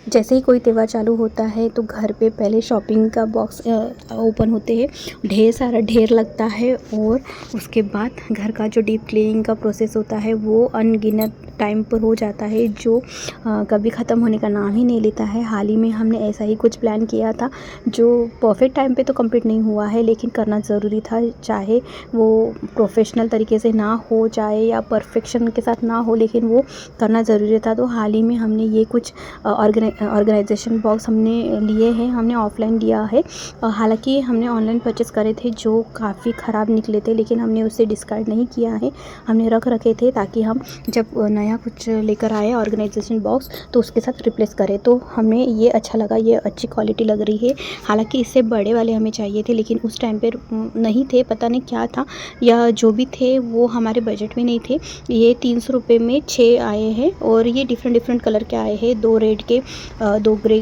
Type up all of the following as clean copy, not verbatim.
जैसे ही कोई त्यौहार चालू होता है तो घर पे पहले शॉपिंग का बॉक्स ओपन होते हैं, ढेर सारा ढेर लगता है और उसके बाद घर का जो डीप क्लीनिंग का प्रोसेस होता है वो अनगिनत टाइम पर हो जाता है, जो कभी ख़त्म होने का नाम ही नहीं लेता है। हाल ही में हमने ऐसा ही कुछ प्लान किया था जो परफेक्ट टाइम पे तो कंप्लीट नहीं हुआ है, लेकिन करना ज़रूरी था, चाहे वो प्रोफेशनल तरीके से ना हो, चाहे या परफेक्शन के साथ ना हो, लेकिन वो करना ज़रूरी था। तो हाल ही में हमने ये कुछ ऑर्गेनाइजेशन बॉक्स हमने लिए हैं, हमने ऑफ़लाइन लिया है। हालांकि हमने ऑनलाइन परचेज़ करे थे जो काफ़ी ख़राब निकले थे, लेकिन हमने उसे डिस्कार्ड नहीं किया है, हमने रख रखे थे ताकि हम जब नया कुछ लेकर आए ऑर्गेनाइजेशन बॉक्स तो उसके साथ रिप्लेस करें। तो हमें ये अच्छा लगा, ये अच्छी क्वालिटी लग रही है। हालांकि इससे बड़े वाले हमें चाहिए थे, लेकिन उस टाइम पर नहीं थे, पता नहीं क्या था, या जो भी थे वो हमारे बजट में नहीं थे। ये 300 रुपये में 6 आए हैं और ये डिफरेंट कलर के आए हैं, 2 रेड के, 2 ग्रे,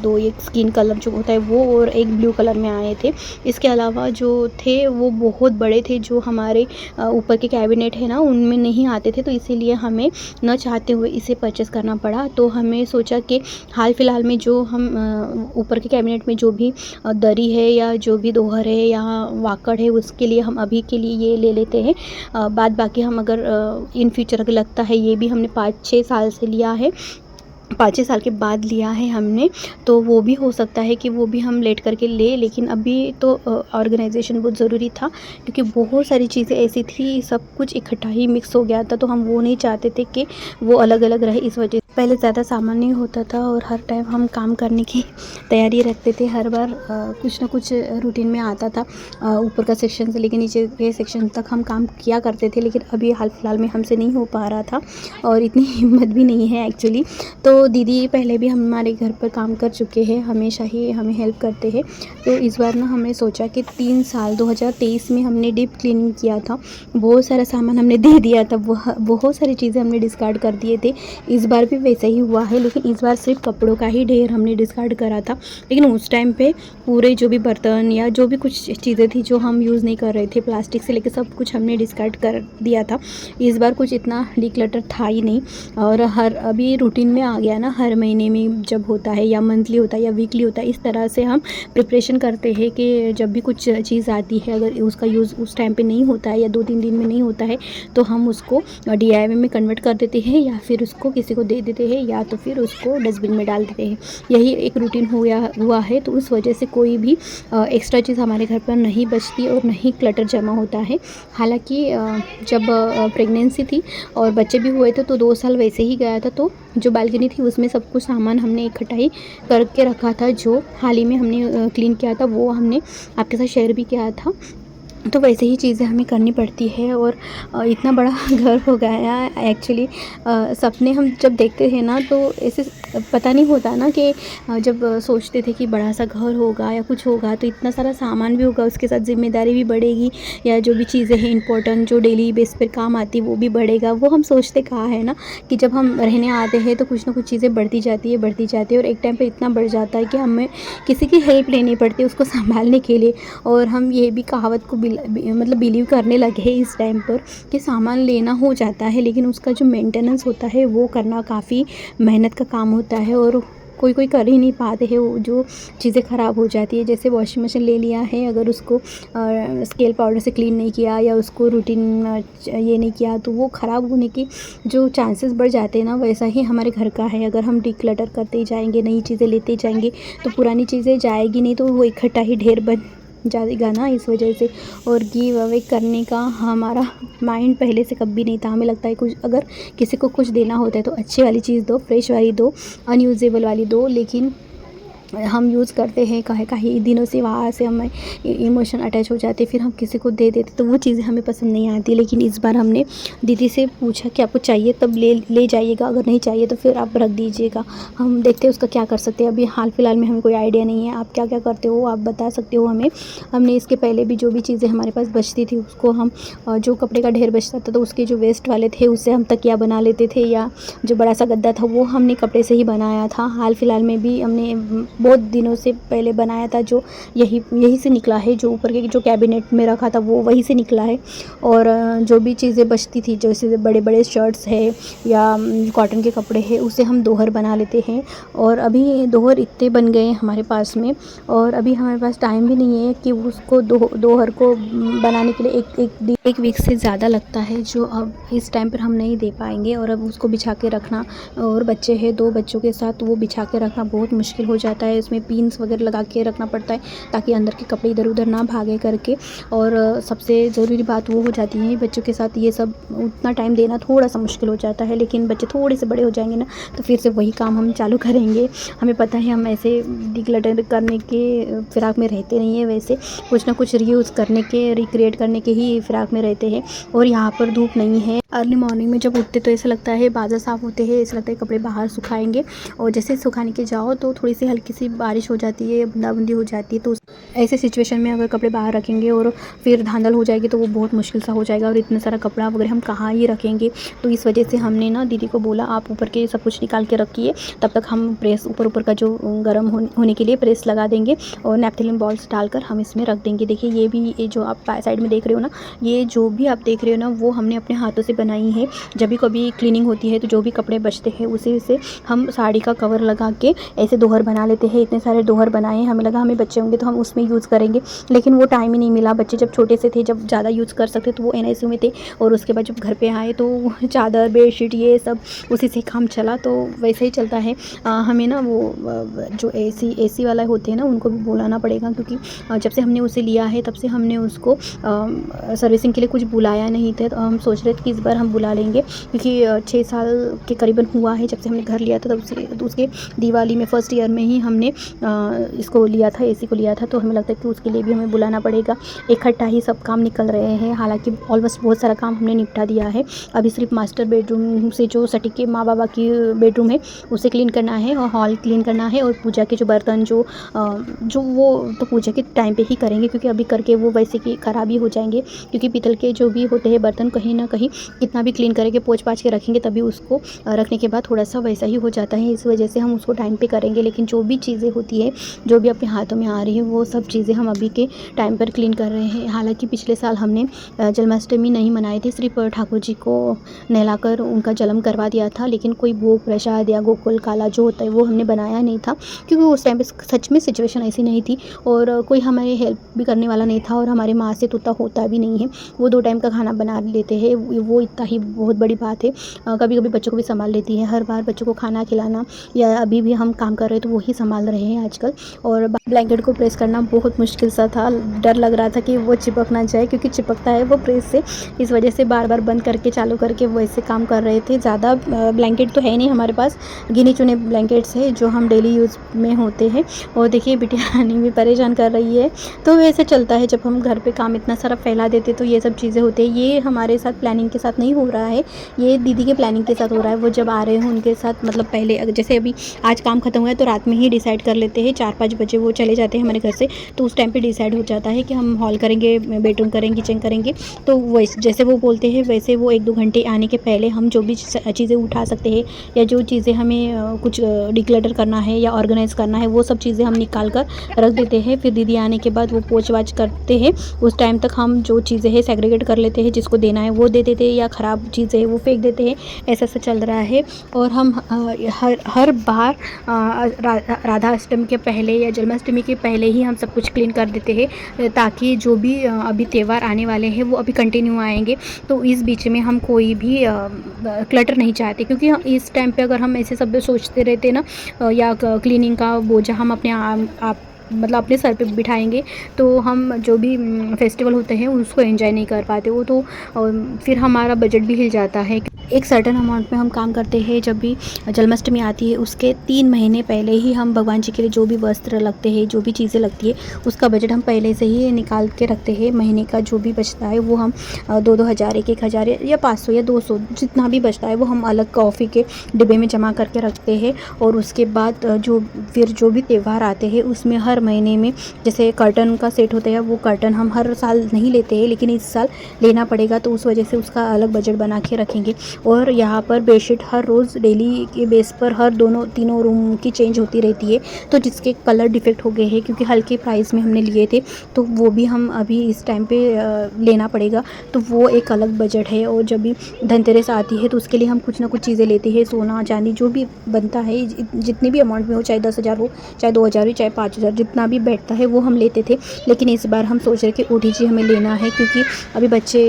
2 एक स्किन कलर जो होता है वो, और एक ब्लू कलर में आए थे। इसके अलावा जो थे वो बहुत बड़े थे, जो हमारे ऊपर के कैबिनेट है ना उनमें नहीं आते थे, तो इसीलिए हमें न चाहते हुए इसे परचेस करना पड़ा। तो हमें सोचा कि हाल फिलहाल में जो हम ऊपर के कैबिनेट में जो भी दरी है या जो भी दोहर है या वाकड़ है, उसके लिए हम अभी के लिए ये ले लेते हैं। बाद बाकी हम अगर इन फ्यूचर अगर लगता है, ये भी हमने 5-6 साल से लिया है, 5-6 साल के बाद लिया है हमने, तो वो भी हो सकता है कि वो भी हम लेट करके ले, लेकिन अभी तो ऑर्गेनाइजेशन बहुत ज़रूरी था, क्योंकि बहुत सारी चीज़ें ऐसी थी, सब कुछ इकट्ठा ही मिक्स हो गया था, तो हम वो नहीं चाहते थे कि वो अलग अलग रहे। इस वजह पहले ज़्यादा सामान नहीं होता था और हर टाइम हम काम करने की तैयारी रखते थे, हर बार कुछ ना कुछ रूटीन में आता था। ऊपर का सेक्शन से लेकर नीचे के सेक्शन तक हम काम किया करते थे, लेकिन अभी हाल फिलहाल में हमसे नहीं हो पा रहा था और इतनी हिम्मत भी नहीं है एक्चुअली। तो दीदी पहले भी हमारे घर पर काम कर चुके हैं, हमेशा ही हमें हेल्प करते हैं। तो इस बार ना हमने सोचा कि 3 साल 2023 में हमने डीप क्लीनिंग किया था, बहुत सारा सामान हमने दे दिया था, बहुत सारी चीज़ें हमने डिस्कार्ड कर दिए थे। इस बार भी वैसा ही हुआ है, लेकिन इस बार सिर्फ कपड़ों का ही ढेर हमने डिस्कार्ड करा था, लेकिन उस टाइम पे पूरे जो भी बर्तन या जो भी कुछ चीज़ें थी जो हम यूज़ नहीं कर रहे थे, प्लास्टिक से लेकर सब कुछ हमने डिस्कार्ड कर दिया था। इस बार कुछ इतना डिक्लटर था ही नहीं, और हर अभी रूटीन में आ गया ना, हर महीने में जब होता है या मंथली होता है या वीकली होता है, इस तरह से हम प्रिपरेशन करते हैं कि जब भी कुछ चीज़ आती है, अगर उसका यूज़ उस टाइम पे नहीं होता है या 2-3 दिन में नहीं होता है, तो हम उसको DIY में कन्वर्ट कर देते हैं, या फिर उसको किसी को दे देते हैं, या तो फिर उसको डस्टबिन में डाल देते हैं। यही एक रूटीन हुआ है, तो उस वजह से कोई भी एक्स्ट्रा चीज़ हमारे घर पर नहीं बचती और नहीं क्लटर जमा होता है। हालांकि जब प्रेगनेंसी थी और बच्चे भी हुए थे तो 2 साल वैसे ही गया था, तो जो बालकनी थी उसमें सब कुछ सामान हमने इकट्ठा ही करके रखा था, जो हाल ही में हमने क्लीन किया था, वो हमने आपके साथ शेयर भी किया था। तो वैसे ही चीज़ें हमें करनी पड़ती है, और इतना बड़ा घर हो गया है एक्चुअली। सपने हम जब देखते हैं ना तो ऐसे पता नहीं होता ना कि जब सोचते थे कि बड़ा सा घर होगा या कुछ होगा तो इतना सारा सामान भी होगा, उसके साथ जिम्मेदारी भी बढ़ेगी, या जो भी चीज़ें हैं इंपॉर्टेंट जो डेली बेस पर काम आती वो भी बढ़ेगा। वो हम सोचते कहाँ है ना कि जब हम रहने आते हैं तो कुछ ना कुछ चीज़ें बढ़ती जाती है, और एक टाइम पर इतना बढ़ जाता है कि हमें किसी की हेल्प लेनी पड़ती है उसको संभालने के लिए। और हम ये भी कहावत को मतलब बिलीव करने लगे हैं इस टाइम पर कि सामान लेना हो जाता है, लेकिन उसका जो मेंटेनेंस होता है वो करना काफ़ी मेहनत का काम होता है, और कोई कर ही नहीं पाते हैं। वो जो चीज़ें ख़राब हो जाती है, जैसे वॉशिंग मशीन ले लिया है, अगर उसको स्केल पाउडर से क्लीन नहीं किया या उसको रूटीन ये नहीं किया, तो वो ख़राब होने की जो चांसेस बढ़ जाते हैं ना, वैसा ही हमारे घर का है। अगर हम डिक्लटर करते ही जाएंगे, नई चीज़ें लेते जाएंगे, तो पुरानी चीज़ें जाएगी नहीं, तो वो इकट्ठा ही ढेर बन जाएगा ना, इस वजह से। और गिव अवे करने का हमारा माइंड पहले से कभी नहीं था। हमें लगता है कुछ अगर किसी को कुछ देना होता है तो अच्छी वाली चीज़ दो, फ्रेश वाली दो, अनयूजेबल वाली दो, लेकिन हम यूज़ करते हैं कहीं दिनों से, वहाँ से हमें इमोशन अटैच हो जाते, फिर हम किसी को दे देते, तो वो चीज़ें हमें पसंद नहीं आती। लेकिन इस बार हमने दीदी से पूछा कि आपको चाहिए तब ले जाइएगा, अगर नहीं चाहिए तो फिर आप रख दीजिएगा, हम देखते हैं उसका क्या कर सकते हैं। अभी हाल फिलहाल में हमें कोई आइडिया नहीं है, आप क्या क्या करते हो आप बता सकते हो हमें। हमने इसके पहले भी जो भी चीज़ें हमारे पास बचती थी उसको हम जो कपड़े का ढेर बचता था तो उसके जो वेस्ट वाले थे उससे हम तकिया बना लेते थे, या जो बड़ा सा गद्दा था वो हमने कपड़े से ही बनाया था। हाल फिलहाल में भी हमने बहुत दिनों से पहले बनाया था, जो यही से निकला है। जो ऊपर के जो कैबिनेट में रखा था वो वहीं से निकला है। और जो भी चीज़ें बचती थी, जैसे बड़े बड़े शर्ट्स है या कॉटन के कपड़े हैं, उसे हम दोहर बना लेते हैं। और अभी दोहर इतने बन गए हैं हमारे पास में, और अभी हमारे पास टाइम भी नहीं है कि उसको दोहर को बनाने के लिए एक वीक से ज़्यादा लगता है, जो अब इस टाइम पर हम नहीं दे पाएंगे। और अब उसको बिछा के रखना, और बच्चे हैं 2 बच्चों के साथ, तो वो बिछा के रखना बहुत मुश्किल हो जाता है। इसमें पिन्स वगैरह लगा के रखना पड़ता है ताकि अंदर के कपड़े इधर उधर ना भागे करके। और सबसे ज़रूरी बात वो हो जाती है, बच्चों के साथ ये सब उतना टाइम देना थोड़ा सा मुश्किल हो जाता है। लेकिन बच्चे थोड़े से बड़े हो जाएंगे ना, तो फिर से वही काम हम चालू करेंगे। हमें पता है हम ऐसे डिक्लटर करने के फिराक में रहते नहीं है, वैसे कुछ ना कुछ रीयूज़ करने के, रिक्रिएट करने के ही फिराक में रहते हैं। और यहाँ पर धूप नहीं है। अर्ली मॉर्निंग में जब उठते तो ऐसा लगता है बादल साफ़ होते हैं, ऐसा लगता है कपड़े बाहर सुखाएंगे, और जैसे सुखाने के जाओ तो थोड़ी सी हल्की सी बारिश हो जाती है, बूंदाबूंदी हो जाती है। तो ऐसे सिचुएशन में अगर कपड़े बाहर रखेंगे और फिर धांधल हो जाएगी तो वो बहुत मुश्किल सा हो जाएगा। और इतना सारा कपड़ा वगैरह हम कहाँ ही रखेंगे। तो इस वजह से हमने ना दीदी को बोला, आप ऊपर के सब कुछ निकाल के रखिए, तब तक हम प्रेस ऊपर का जो गर्म होने के लिए प्रेस लगा देंगे, और नैपथलिन बॉल्स डालकर हम इसमें रख देंगे। देखिए ये जो आप साइड में देख रहे हो ना, ये जो भी आप देख रहे हो ना, वो हमने अपने हाथों से बनाई है। जब भी कभी क्लीनिंग होती है तो जो भी कपड़े बचते हैं उसी से हम साड़ी का कवर लगा के ऐसे दोहर बना लेते हैं। इतने सारे दोहर बनाए, हमें लगा हमें बच्चे होंगे तो हम उसमें यूज़ करेंगे, लेकिन वो टाइम ही नहीं मिला। बच्चे जब छोटे से थे, जब ज़्यादा यूज़ कर सकते तो वो NICU में थे, और उसके बाद जब घर पे आए तो चादर बेडशीट ये सब उसी से काम चला। तो वैसे ही चलता है। हमें ना वो जो AC वाला होते हैं ना, उनको भी बुलाना पड़ेगा, क्योंकि जब से हमने उसे लिया है तब से हमने उसको सर्विसिंग के लिए कुछ बुलाया नहीं था। तो हम सोच रहे थे कि इस बार हम बुला लेंगे, क्योंकि 6 साल के करीबन हुआ है जब से हमने घर लिया था। तब से तो उसके दिवाली में फर्स्ट ईयर में ही हमने इसको लिया था, AC को लिया था। तो हमें लगता है कि उसके लिए भी हमें बुलाना पड़ेगा। इकट्ठा ही सब काम निकल रहे हैं, हालांकि ऑलमोस्ट बहुत सारा काम हमने निपटा दिया है। अभी सिर्फ मास्टर बेडरूम से जो सटी के माँ बाबा की बेडरूम है उसे क्लीन करना है, और हॉल क्लीन करना है, और पूजा के जो बर्तन जो वो तो पूजा के टाइम पे ही करेंगे, क्योंकि अभी करके वो वैसे कि ख़राब ही हो जाएंगे। क्योंकि पीतल के जो भी होते हैं बर्तन, कहीं ना कहीं कितना भी क्लीन करेंगे, पोंछ पाछ के रखेंगे, तभी उसको रखने के बाद थोड़ा सा वैसा ही हो जाता है। इस वजह से हम उसको टाइम पे करेंगे। लेकिन जो भी चीज़ें होती है, जो भी अपने हाथों में आ रही है, वो सब चीज़ें हम अभी के टाइम पर क्लीन कर रहे हैं। हालांकि पिछले साल हमने जन्माष्टमी नहीं मनाई थी, सिर्फ ठाकुर जी को नहलाकर उनका जन्म करवा दिया था। लेकिन कोई भोग प्रसाद या गोकुल काला जो होता है वो हमने बनाया नहीं था, क्योंकि उस टाइम पे सच में सिचुएशन ऐसी नहीं थी, और कोई हमारी हेल्प भी करने वाला नहीं था, और हमारे माँ से तो उतना होता भी नहीं है। वो 2 टाइम का खाना बना लेते हैं, वो इतना ही बहुत बड़ी बात है। कभी कभी बच्चों को भी संभाल लेती है। हर बार बच्चों को खाना खिलाना, या अभी भी हम काम कर रहे हैं तो वही संभाल रहे हैं आजकल। और ब्लैंकेट को प्रेस करना बहुत मुश्किल सा था, डर लग रहा था कि वो चिपक ना जाए, क्योंकि चिपकता है वो प्रेस से। इस वजह से बार बार बंद करके चालू करके वो ऐसे काम कर रहे थे। ज़्यादा ब्लैंकेट तो है नहीं हमारे पास, गिने चुने ब्लैंकेट्स है जो हम डेली यूज़ में होते हैं। और देखिए बिटिया रानी भी परेशान कर रही है। तो ऐसे चलता है, जब हम घर पे काम इतना सारा फैला देते तो ये सब चीज़ें होती है। ये हमारे साथ प्लानिंग के साथ नहीं हो रहा है, ये दीदी के प्लानिंग के साथ हो रहा है। वो जब आ रहे हैं उनके साथ, मतलब पहले जैसे अभी आज काम खत्म हुआ है तो रात में ही डिसाइड कर लेते हैं। 4-5 बजे वो चले जाते हैं हमारे घर से, तो उस टाइम पे डिसाइड हो जाता है कि हम हॉल करेंगे, बेडरूम करेंगे, किचन करेंगे। तो वैसे जैसे वो बोलते हैं वैसे वो 1-2 घंटे आने के पहले हम जो भी चीज़ें उठा सकते हैं, या जो चीज़ें हमें कुछ डिक्लटर करना है या ऑर्गेनाइज़ करना है, वो सब चीज़ें हम निकाल कर रख देते हैं। फिर दीदी आने के बाद वो पोंछ वाछ करते हैं। उस टाइम तक हम जो चीज़ें हैं सेग्रीगेट कर लेते हैं, जिसको देना है वो दे देते हैं, या ख़राब चीज़ें हैं वो फेंक देते हैं। ऐसा चल रहा है। और हम हर बार राधा अष्टमी के पहले या जन्माष्टमी के पहले ही हम सब कुछ क्लीन कर देते हैं, ताकि जो भी अभी त्यौहार आने वाले हैं वो अभी कंटिन्यू आएंगे। तो इस बीच में हम कोई भी क्लटर नहीं चाहते, क्योंकि इस टाइम पे अगर हम ऐसे सब सोचते रहते ना, या क्लीनिंग का बोझा हम अपने आप मतलब अपने सर पे बिठाएंगे, तो हम जो भी फेस्टिवल होते हैं उसको एंजॉय नहीं कर पाते। वो तो फिर हमारा बजट भी हिल जाता है। एक सर्टेन अमाउंट में हम काम करते हैं। जब भी जन्माष्टमी आती है उसके 3 महीने पहले ही हम भगवान जी के लिए जो भी वस्त्र लगते हैं, जो भी चीज़ें लगती है, उसका बजट हम पहले से ही निकाल के रखते हैं। महीने का जो भी बचता है वो हम 2-2 हज़ार, 1-1 हज़ार या 500 या 200 जितना भी बचता है वो हम अलग कॉफ़ी के डिब्बे में जमा करके रखते हैं। और उसके बाद जो भी त्यौहार आते हैं उसमें हर महीने में, जैसे कर्टन का सेट होता है, वो कर्टन हम हर साल नहीं लेते हैं, लेकिन इस साल लेना पड़ेगा, तो उस वजह से उसका अलग बजट बना के रखेंगे। और यहाँ पर बेडशीट हर रोज़ डेली के बेस पर हर तीनों रूम की चेंज होती रहती है। तो जिसके कलर डिफेक्ट हो गए हैं क्योंकि हल्के प्राइस में हमने लिए थे, तो वो भी हम अभी इस टाइम पे लेना पड़ेगा। तो वो एक अलग बजट है। और जब भी धनतेरस आती है तो उसके लिए हम कुछ ना कुछ चीज़ें लेते हैं, सोना चांदी जो भी बनता है, जितनी भी अमाउंट में हो, चाहे 10,000 हो, चाहे 2,000 हो, चाहे 5,000, जितना भी बैठता है वो हम लेते थे। लेकिन इस बार हम सोच रहे कि OTG हमें लेना है, क्योंकि अभी बच्चे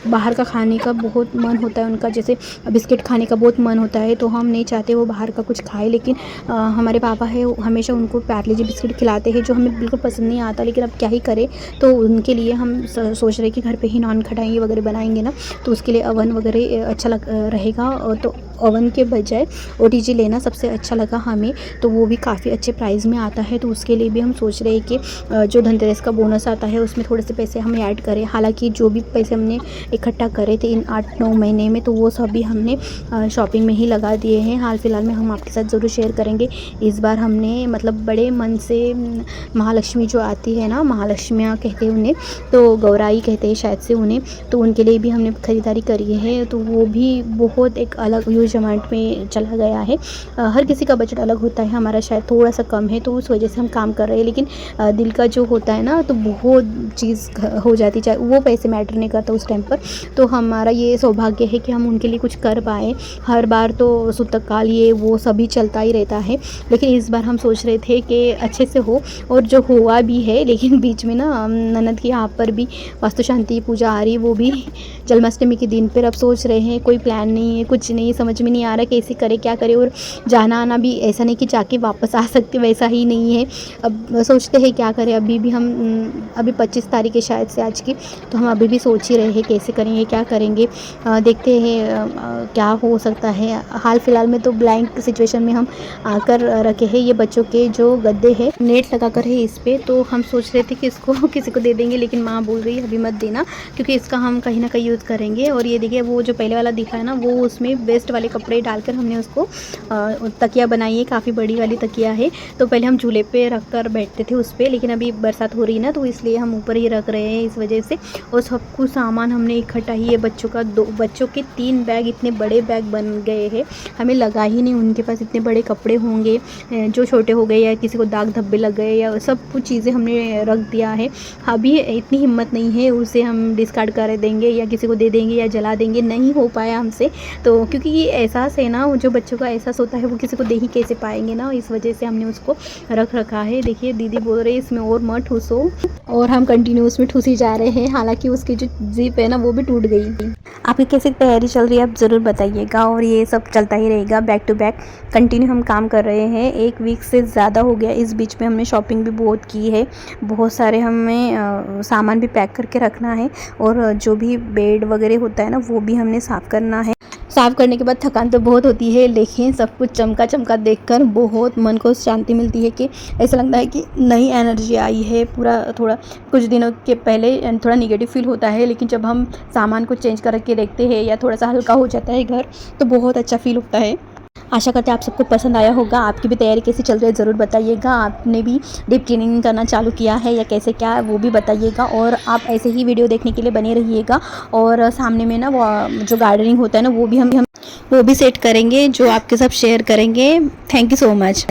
बाहर का खाने का बहुत मन होता है उनका, जैसे बिस्किट खाने का बहुत मन होता है। तो हम नहीं चाहते वो बाहर का कुछ खाए, लेकिन हमारे पापा है हमेशा उनको पार्ले-जी बिस्किट खिलाते हैं जो हमें बिल्कुल पसंद नहीं आता, लेकिन अब क्या ही करें। तो उनके लिए हम सोच रहे कि घर पे ही नान खटाई वगैरह बनाएंगे ना, तो उसके लिए अवन वगैरह अच्छा रहेगा। तो ओवन के बजाय OTG लेना सबसे अच्छा लगा हमें। तो वो भी काफ़ी अच्छे प्राइस में आता है, तो उसके लिए भी हम सोच रहे हैं कि जो धनतेरस का बोनस आता है उसमें थोड़े से पैसे हम ऐड करें। हालांकि जो भी पैसे हमने इकट्ठा करे थे इन 8-9 महीने में, तो वो सब भी हमने शॉपिंग में ही लगा दिए हैं। हाल फिलहाल में हम आपके साथ ज़रूर शेयर करेंगे। इस बार हमने मतलब बड़े मन से महालक्ष्मी जो आती है ना, महालक्ष्मियाँ कहते हैं उन्हें, तो गौराई कहते हैं शायद से उन्हें, तो उनके लिए भी हमने ख़रीदारी करी है। तो वो भी बहुत एक अलग ह्यूज अमाउंट में चला गया है। हर किसी का बजट अलग होता है, हमारा शायद थोड़ा सा कम है, तो उस वजह से हम काम कर रहे हैं। लेकिन दिल का जो होता है ना, तो बहुत चीज़ हो जाती, चाहे वो पैसे मैटर नहीं करता उस टाइम पर। तो हमारा ये सौभाग्य है कि हम उनके लिए कुछ कर पाएँ। हर बार तो सूतक काल ये वो सभी चलता ही रहता है, लेकिन इस बार हम सोच रहे थे कि अच्छे से हो, और जो हुआ भी है। लेकिन बीच में ना ननद के यहाँ पर भी वास्तु शांति पूजा आ रही, वो भी जन्माष्टमी के दिन पर। अब सोच रहे हैं, कोई प्लान नहीं है, कुछ नहीं, समझ में नहीं आ रहा कैसे करे क्या करे। और जाना आना भी ऐसा नहीं कि जाके वापस आ सकते, वैसा ही नहीं है। अब सोचते हैं क्या करें। अभी भी हम अभी 25 तारीख है शायद से आज की, तो हम अभी भी सोच ही रहे हैं कैसे करेंगे क्या करेंगे। देखते हैं क्या हो सकता है। हाल फिलहाल में तो ब्लैंक सिचुएशन में हम आकर रखे हैं। ये बच्चों के जो गद्दे हैं नेट लगा कर है इस पर, तो हम सोच रहे थे कि इसको किसी को दे देंगे, लेकिन माँ बोल रही है अभी मत देना, क्योंकि इसका हम कहीं ना कहीं यूज़ करेंगे। और ये देखिए वो जो पहले वाला दिखा है ना, वो उसमें वेस्ट वाले कपड़े डालकर हमने उसको तकिया बनाई है, काफ़ी बड़ी वाली तकिया है। तो पहले हम झूले पे रख कर बैठते थे उस पर, लेकिन अभी बरसात हो रही है ना, तो इसलिए हम ऊपर ही रख रहे हैं इस वजह से। और सब कुछ सामान हमने इकट्ठा ही है। बच्चों के 3 बैग, इतने बड़े बैग बन गए हैं, हमें लगा ही नहीं उनके पास इतने बड़े कपड़े होंगे। जो छोटे हो गए या किसी को दाग धब्बे लग गए, या सब कुछ चीज़ें हमने रख दिया है। अभी इतनी हिम्मत नहीं है उसे हम डिस्कार्ड कर देंगे या किसी को दे देंगे या जला देंगे, नहीं हो पाया हमसे। तो क्योंकि ये एहसास है ना, जो बच्चों का एहसास होता है वो किसी को दे ही कैसे पाएंगे ना, इस वजह से हमने उसको रख रखा है। देखिए दीदी बोल रही है इसमें और मत ठूसो, और हम कंटिन्यू उसमें ठूसी जा रहे हैं। हालांकि उसकी जो जिप है ना वो भी टूट गई। आपकी कैसी तैयारी चल रही है आप ज़रूर बताइएगा। और ये सब चलता ही रहेगा, बैक टू बैक कंटिन्यू हम काम कर रहे हैं। 1 वीक से ज़्यादा हो गया। इस बीच में हमने शॉपिंग भी बहुत की है, बहुत सारे हमें सामान भी पैक करके रखना है। और जो भी बेड वगैरह होता है ना, वो भी हमने साफ़ करना है। साफ़ करने के बाद थकान तो बहुत होती है, लेकिन सब कुछ चमका चमका देखकर बहुत मन को शांति मिलती है कि ऐसा लगता है कि नई एनर्जी आई है पूरा। थोड़ा कुछ दिनों के पहले थोड़ा नेगेटिव फील होता है, लेकिन जब हम सामान को चेंज करके देखते हैं या थोड़ा सा हल्का हो जाता है घर, तो बहुत अच्छा फील होता है। आशा करते हैं आप सबको पसंद आया होगा। आपकी भी तैयारी कैसी चल रही है ज़रूर बताइएगा। आपने भी डीप क्लीनिंग करना चालू किया है या कैसे क्या है वो भी बताइएगा। और आप ऐसे ही वीडियो देखने के लिए बने रहिएगा। और सामने में ना वो जो गार्डनिंग होता है ना, वो भी हम वो भी सेट करेंगे, जो आपके साथ शेयर करेंगे। Thank you so much.